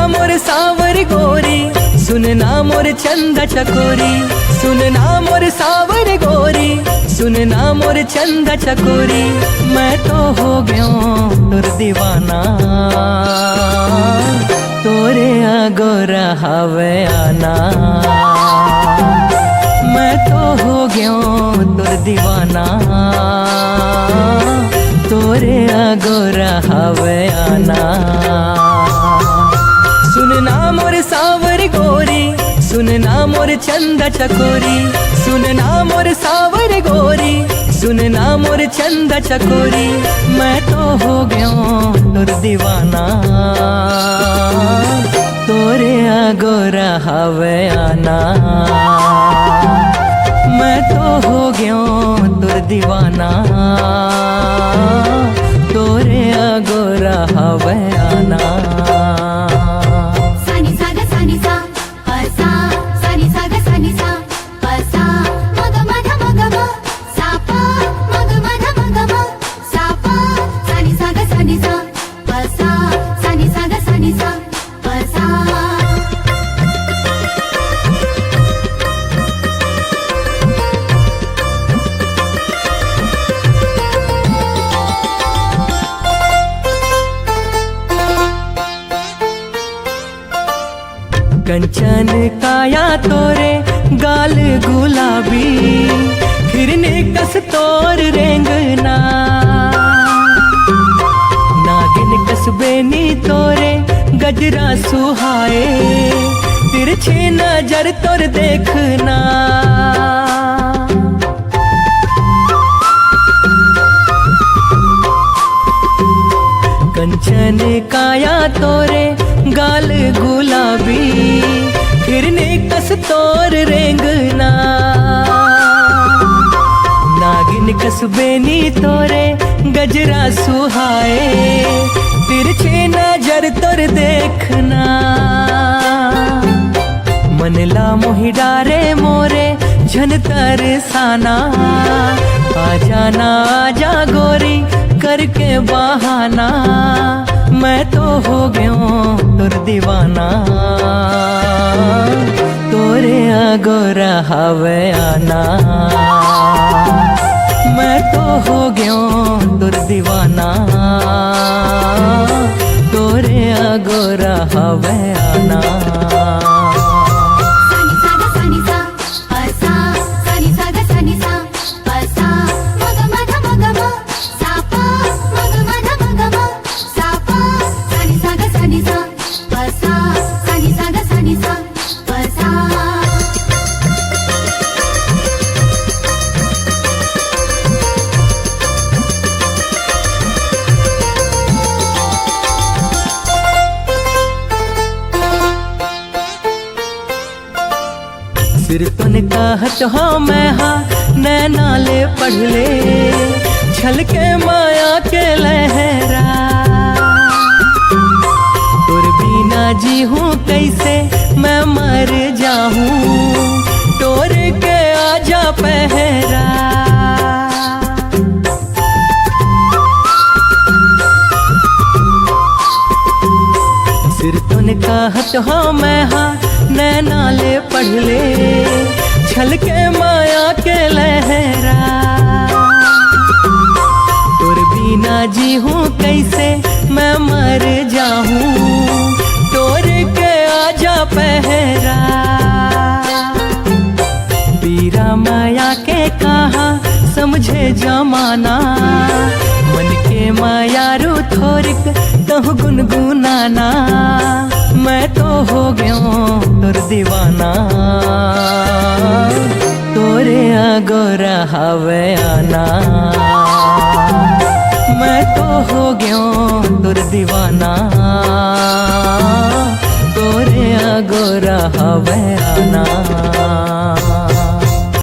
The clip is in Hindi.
मोर सावर गोरी, सुनना मोर चंदा चकोरी, सुनना मोर सावर गोरी, सुनना मोर चंदा चकोरी। मैं तो हो गया तुर दीवाना, तोरे गोरा हवे आना। मैं तो हो गया तुर दीवाना, तोरे गोरा हवे आना। सुनना मोर सावर गोरी, सुनना मोर चंदा चकोरी, सुनना मोर सावर गोरी, सुनना मोर चंदा चकोरी। मैं तो हो गया तुर दीवाना, तोरे गोरा हवे आना। मैं तो हो गया तुर दीवाना, तोरे गोरा हवे आना। कंचन काया तोरे गाल गुलाबी, फिरने कस तोर रेंगना। नागिन कसबेनी तोरे गजरा सुहाए, तिरछे नजर तोर देखना। कंचन काया तोरे गाल गुलाबी, फिरने कस तोर रेंगना। नागिन कसबेनी तोरे गजरा सुहाए, तिरछे नजर तोर देखना। मनला मोहि डारे मोरे झन तरसाना, आ जाना आजा गोरी करके बहाना। मैं तो हो गया तुर दीवाना, तोरे गोरा हवे आना। मैं तो हो गया तुर दीवाना, तोरे गोरा हवे आना। सिर तुन कहत हो मैं हाँ नैना ले पढ़ ले, छलके माया के लहरा। तुर बिना जी हूँ कैसे मैं मर जाऊँ, तोर के आजा पहरा। सिर तुन कहत हो मैं हाँ नैना ले पढ़ ले, छलके माया के लहरा। तुर बिना जी हूँ कैसे मैं मर जाऊँ, तोर के आजा पहरा। पीरा माया के कहा समझे जमाना, मन के माया रू थोरिक तहु गुनगुनाना। मैं तो हो गया तुर दीवाना, तोरे गोरा हवे आना। मैं तो हो गया तुर दीवाना, तोरे गोरा हवे आना।